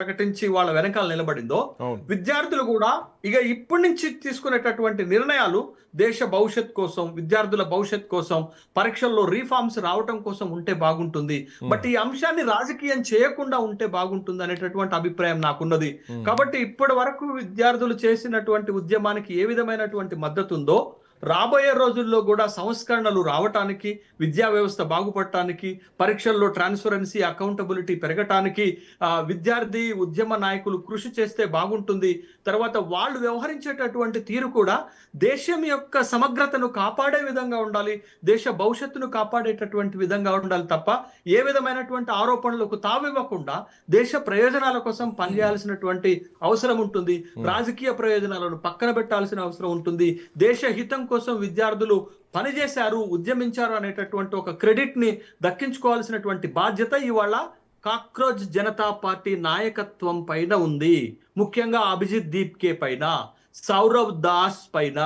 ప్రకటించి వాళ్ళ వెనకాల నిలబడిందో అవును. విద్యార్థులు కూడా ఇక ఇప్పటి నుంచి తీసుకునేటటువంటి నిర్ణయాలు దేశ భవిష్యత్ కోసం, విద్యార్థుల భవిష్యత్ కోసం, పరీక్షల్లో రీఫార్మ్స్ రావటం కోసం ఉంటే బాగుంటుంది. బట్ ఈ అంశాన్ని రాజకీయం చేయకుండా ఉంటే బాగుంటుంది అనేటటువంటి అభిప్రాయం నాకున్నది. కాబట్టి ఇప్పటి వరకు విద్యార్థులు చేసినటువంటి ఉద్యమానికి ఏ విధమైనటువంటి మద్దతు ఉందో రాబోయే రోజుల్లో కూడా సంస్కరణలు రావటానికి, విద్యా వ్యవస్థ బాగుపడటానికి, పరీక్షల్లో ట్రాన్స్పరెన్సీ, అకౌంటబిలిటీ పెరగటానికి విద్యార్థి ఉద్యమ నాయకులు కృషి చేస్తే బాగుంటుంది. తర్వాత వాళ్ళు వ్యవహరించేటటువంటి తీరు కూడా దేశం యొక్క సమగ్రతను కాపాడే విధంగా ఉండాలి, దేశ భవిష్యత్తును కాపాడేటటువంటి విధంగా ఉండాలి తప్ప ఏ విధమైనటువంటి ఆరోపణలకు తావివ్వకుండా దేశ ప్రయోజనాల కోసం పనిచేయాల్సినటువంటి అవసరం ఉంటుంది. రాజకీయ ప్రయోజనాలను పక్కన పెట్టాల్సిన అవసరం ఉంటుంది. దేశ హితం కోసం విద్యార్థులు పనిచేశారు, ఉద్యమించారు అనేటటువంటి ఒక క్రెడిట్ ని దక్కించుకోవాల్సినటువంటి బాధ్యత ఇవాళ కాక్రోచ్ జనతా పార్టీ నాయకత్వం పైన ఉంది. ముఖ్యంగా అభిజిత్ దీప్కే పైన, సౌరవ్ దాస్ పైన,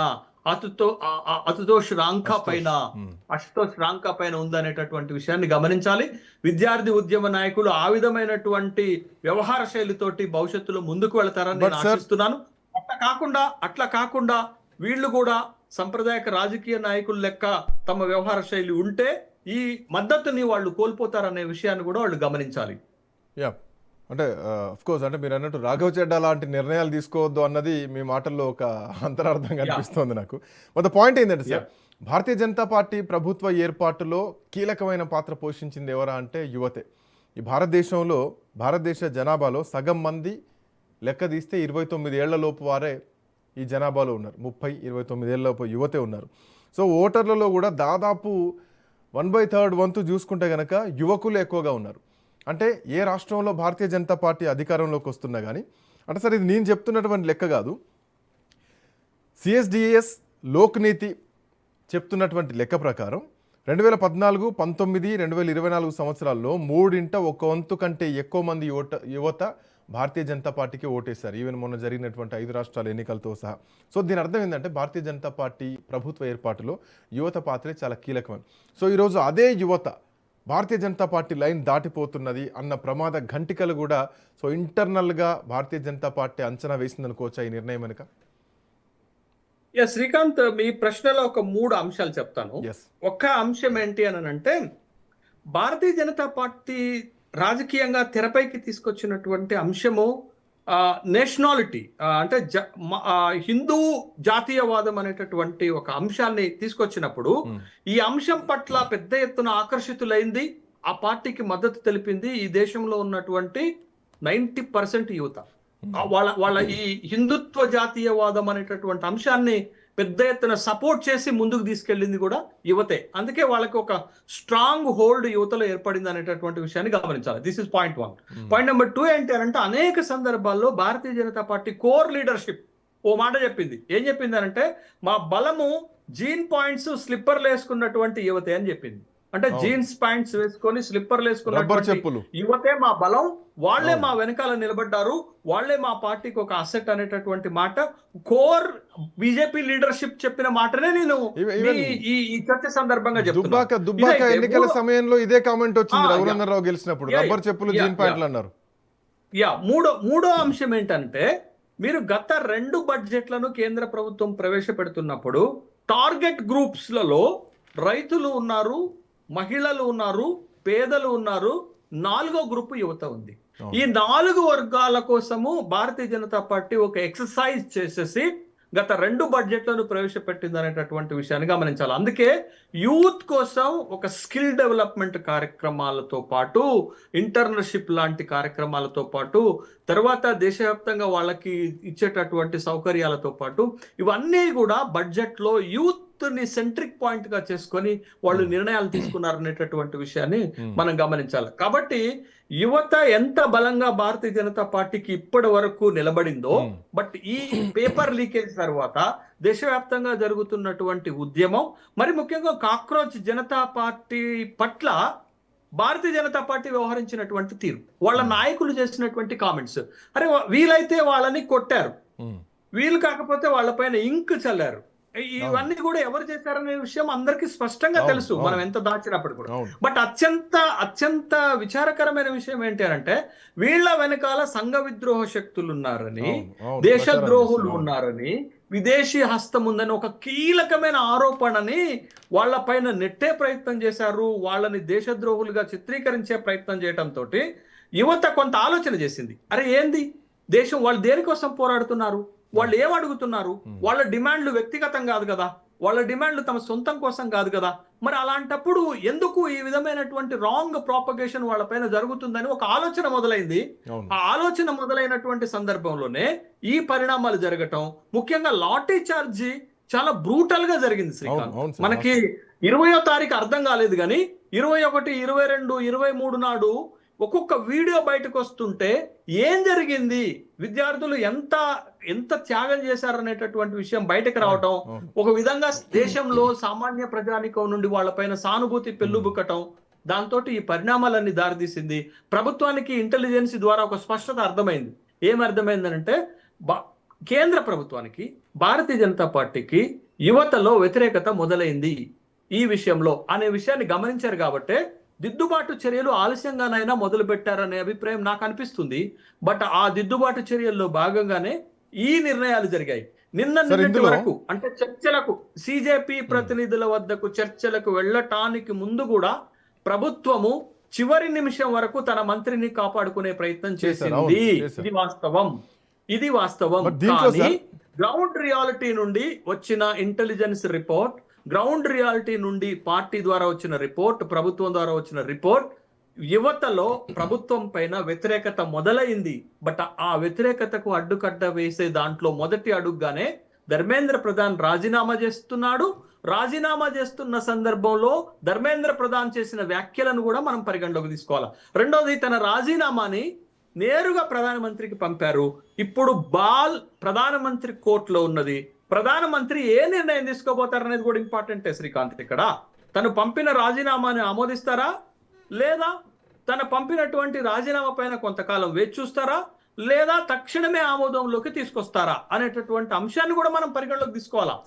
అశుతోష్ రాంకా పైన ఉందనేటటువంటి విషయాన్ని గమనించాలి. విద్యార్థి ఉద్యమ నాయకులు ఆ విధమైనటువంటి వ్యవహార శైలితోటి భవిష్యత్తులో ముందుకు వెళతారని నేను ఆశిస్తున్నాను. అట్లా కాకుండా వీళ్ళు కూడా సంప్రదాయక రాజకీయ నాయకుల లెక్క తమ వ్యవహార శైలి ఉంటే ఈ మద్దతుని వాళ్ళు కోల్పోతారనే విషయాన్ని కూడా వాళ్ళు గమనించాలి. అంటే కోర్స్ అంటే మీరు అన్నట్టు రాఘవ్ చెడ్డా లాంటి నిర్ణయాలు తీసుకోవద్దు అన్నది మీ మాటల్లో ఒక అంతరార్థంగా అనిపిస్తోంది నాకు. బట్ పాయింట్ ఏంటంటే సార్, భారతీయ జనతా పార్టీ ప్రభుత్వ ఏర్పాటులో కీలకమైన పాత్ర పోషించింది ఎవరా అంటే యువతే. ఈ భారతదేశ జనాభాలో సగం మంది లెక్క తీస్తే 29 ఏళ్ల లోపు వారే ఈ జనాభాలో ఉన్నారు. 30-29 ఏళ్ళలోపు యువతే ఉన్నారు. సో ఓటర్లలో కూడా దాదాపు 1/3 వంతు చూసుకుంటే కనుక యువకులు ఎక్కువగా ఉన్నారు. అంటే ఏ రాష్ట్రంలో భారతీయ జనతా పార్టీ అధికారంలోకి వస్తున్నా కానీ, అంటే సార్ ఇది నేను చెప్తున్నటువంటి లెక్క కాదు, CSDS లోక్నీతి చెప్తున్నటువంటి లెక్క ప్రకారం 2014, 19, 2024 సంవత్సరాల్లో 1/3 వంతు కంటే ఎక్కువ మంది యువత భారతీయ జనతా పార్టీకి ఓటేశారు, ఈవెన్ మొన్న జరిగినటువంటి 5 రాష్ట్రాల ఎన్నికలతో సహా. సో దీని అర్థం ఏంటంటే భారతీయ జనతా పార్టీ ప్రభుత్వ ఏర్పాటులో యువత పాత్రే చాలా కీలకమైనది. సో ఈరోజు అదే యువత భారతీయ జనతా పార్టీ లైన్ దాటిపోతున్నది అన్న ప్రమాద ఘంటికలు కూడా సో ఇంటర్నల్గా భారతీయ జనతా పార్టీ అంచనా వేసిందనుకోవచ్చా ఈ నిర్ణయం వెనుక? శ్రీకాంత్, మీ ప్రశ్నలో ఒక 3 అంశాలు చెప్తాను. ఒక్క అంశం ఏంటి అని అంటే, భారతీయ జనతా పార్టీ రాజకీయంగా తెరపైకి తీసుకొచ్చినటువంటి అంశము నేషనాలిటీ, అంటే హిందూ జాతీయవాదం అనేటటువంటి ఒక అంశాన్ని తీసుకొచ్చినప్పుడు ఈ అంశం పట్ల పెద్ద ఎత్తున ఆకర్షితులైంది, ఆ పార్టీకి మద్దతు తెలిపింది ఈ దేశంలో ఉన్నటువంటి 90% యువత. వాళ్ళ ఈ హిందుత్వ జాతీయవాదం అనేటటువంటి అంశాన్ని పెద్ద ఎత్తున సపోర్ట్ చేసి ముందుకు తీసుకెళ్ళింది కూడా యువతే. అందుకే వాళ్ళకి ఒక స్ట్రాంగ్ హోల్డ్ యువతలో ఏర్పడింది అనేటటువంటి విషయాన్ని గమనించాలి. This is point 1. Point number 2 ఏంటి అంటే, అనేక సందర్భాల్లో Bharatiya Janata party core leadership ఓ మాట చెప్పింది. ఏం చెప్పింది అంటే, మా బలము జీన్ పాయింట్స్ స్లిప్పర్లు వేసుకున్నటువంటి యువతే అని చెప్పింది. అంటే జీన్స్ ప్యాంట్స్ వేసుకొని స్లిప్పర్లు వేసుకున్నటువంటి యువతే మా బలం, వాళ్లే మా వెనకాల నిలబడ్డారు, వాళ్లే మా పార్టీకి ఒక అసెట్ అనేటటువంటి మాట కోర్ బీజేపీ లీడర్షిప్ చెప్పిన మాటనే నేను ఈ చర్చ సందర్భంగా చెప్తున్నా. ఎన్నికల సమయంలో ఇదే కామెంట్ వచ్చింది రఘునందన్ రావు గెలిచినప్పుడు, రబ్బర్ చెప్పులు జీన్ ప్యాంట్లు అన్నారు. మూడో అంశం ఏంటంటే, మీరు గత 2 బడ్జెట్లను కేంద్ర ప్రభుత్వం ప్రవేశపెడుతున్నప్పుడు టార్గెట్ గ్రూప్స్ లలో రైతులు ఉన్నారు, మహిళలు ఉన్నారు, పేదలు ఉన్నారు, 4వ గ్రూపు యువత ఉంది. ఈ 4 వర్గాల కోసము భారతీయ జనతా పార్టీ ఒక ఎక్సర్సైజ్ చేసేసి గత 2 బడ్జెట్లను ప్రవేశపెట్టింది అనేటటువంటి విషయాన్ని గమనించాలి. అందుకే యూత్ కోసం ఒక స్కిల్ డెవలప్మెంట్ కార్యక్రమాలతో పాటు, ఇంటర్న్షిప్ లాంటి కార్యక్రమాలతో పాటు, తర్వాత దేశవ్యాప్తంగా వాళ్ళకి ఇచ్చేటటువంటి సౌకర్యాలతో పాటు ఇవన్నీ కూడా బడ్జెట్లో యూత్ ని సెంట్రిక్ పాయింట్ గా చేసుకొని వాళ్ళు నిర్ణయాలు తీసుకున్నారనేటటువంటి విషయాన్ని మనం గమనించాలి. కాబట్టి యువత ఎంత బలంగా భారతీయ జనతా పార్టీకి ఇప్పటి వరకు నిలబడిందో, బట్ ఈ పేపర్ లీకేజ్ తర్వాత దేశవ్యాప్తంగా జరుగుతున్నటువంటి ఉద్యమం, మరి ముఖ్యంగా కాక్రోచ్ జనతా పార్టీ పట్ల భారతీయ జనతా పార్టీ వ్యవహరించినటువంటి తీరు, వాళ్ళ నాయకులు చేసినటువంటి కామెంట్స్, అరే వీలైతే వాళ్ళని కొట్టారు, వీలు కాకపోతే వాళ్ళపైన ఇంక్ చల్లారు, ఇవన్నీ కూడా ఎవరు చేశారనే విషయం అందరికీ స్పష్టంగా అవును, తెలుసు, అవును. మనం ఎంత దాచినప్పుడు కూడా. అవును. బట్ అత్యంత విచారకరమైన విషయం ఏంటి అంటే వీళ్ళ వెనకాల సంఘ విద్రోహ శక్తులు ఉన్నారని, అవును, అవును. దేశద్రోహులు ప్రచారం చేస్తారు. ఉన్నారని, విదేశీ హస్తం ఉందని ఒక కీలకమైన ఆరోపణని వాళ్ళ పైన నెట్టే ప్రయత్నం చేశారు. వాళ్ళని దేశద్రోహులుగా చిత్రీకరించే ప్రయత్నం చేయడంతో యువత కొంత ఆలోచన చేసింది. అరే ఏంది దేశం, వాళ్ళు దేనికోసం పోరాడుతున్నారు, వాళ్ళు ఏం అడుగుతున్నారు, వాళ్ళ డిమాండ్లు వ్యక్తిగతం కాదు కదా, వాళ్ళ డిమాండ్లు తమ సొంతం కోసం కాదు కదా, మరి అలాంటప్పుడు ఎందుకు ఈ విధమైనటువంటి రాంగ్ ప్రాపగేషన్ వాళ్ళ పైన జరుగుతుందని ఒక ఆలోచన మొదలైంది. అవును. ఆ ఆలోచన మొదలైనటువంటి సందర్భంలోనే ఈ పరిణామాలు జరగటం, ముఖ్యంగా లాఠీ చార్జీ చాలా బ్రూటల్ గా జరిగింది శ్రీకాంత్. అవును సార్, మనకి 20వ తారీఖు అర్థం కాలేదు కానీ 21, 22, 23 నాడు ఒక్కొక్క వీడియో బయటకు వస్తుంటే ఏం జరిగింది, విద్యార్థులు ఎంత ఎంత త్యాగం చేశారనేటటువంటి విషయం బయటకు రావటం, అవును. ఒక విధంగా దేశంలో సామాన్య ప్రజానికం నుండి వాళ్ళపైన సానుభూతి పెళ్ళుబుక్కటం, దాంతో ఈ పరిణామాలన్నీ దారితీసింది. ప్రభుత్వానికి ఇంటెలిజెన్స్ ద్వారా ఒక స్పష్టత అర్థమైంది. ఏమర్థమైందనంటే కేంద్ర ప్రభుత్వానికి, భారతీయ జనతా పార్టీకి యువతలో వ్యతిరేకత మొదలైంది ఈ విషయంలో అనే విషయాన్ని గమనించారు కాబట్టే దిద్దుబాటు చర్యలు ఆలస్యంగానైనా మొదలు పెట్టారనే అభిప్రాయం నాకు అనిపిస్తుంది. బట్ ఆ దిద్దుబాటు చర్యల్లో భాగంగానే ఈ నిర్ణయాలు జరిగాయి. నిన్నటి వరకు అంటే చర్చలకు, సిజేపీ ప్రతినిధుల వద్దకు చర్చలకు వెళ్ళటానికి ముందు కూడా ప్రభుత్వము చివరి నిమిషం వరకు తన మంత్రిని కాపాడుకునే ప్రయత్నం చేసింది. ఇది వాస్తవం. కానీ గ్రౌండ్ రియాలిటీ నుండి వచ్చిన ఇంటెలిజెన్స్ రిపోర్ట్, గ్రౌండ్ రియాలిటీ నుండి పార్టీ ద్వారా వచ్చిన రిపోర్ట్, ప్రభుత్వం ద్వారా వచ్చిన రిపోర్ట్, యువతలో ప్రభుత్వం పైన వ్యతిరేకత మొదలైంది. బట్ ఆ వ్యతిరేకతకు అడ్డుకట్ట వేసే దాంట్లో మొదటి అడుగుగానే ధర్మేంద్ర ప్రధాన్ రాజీనామా చేస్తున్నాడు. రాజీనామా చేస్తున్న సందర్భంలో ధర్మేంద్ర ప్రధాన్ చేసిన వ్యాఖ్యలను కూడా మనం పరిగణలోకి తీసుకోవాలి. రెండోది, తన రాజీనామాని నేరుగా ప్రధానమంత్రికి పంపారు. ఇప్పుడు బాల్ ప్రధానమంత్రి కోర్టులో ఉన్నది. ప్రధానమంత్రి ఏ నిర్ణయం తీసుకోబోతారనేది కూడా ఇంపార్టెంటే శ్రీకాంత్. ఇక్కడ తను పంపిన రాజీనామాని ఆమోదిస్తారా, లేదా తన పంపినటువంటి రాజీనామా పైన కొంతకాలం వేచి చూస్తారా, లేదా తక్షణమే ఆమోదంలోకి తీసుకొస్తారా అనేటటువంటి అంశాన్ని కూడా మనం పరిగణలోకి తీసుకోవాలా.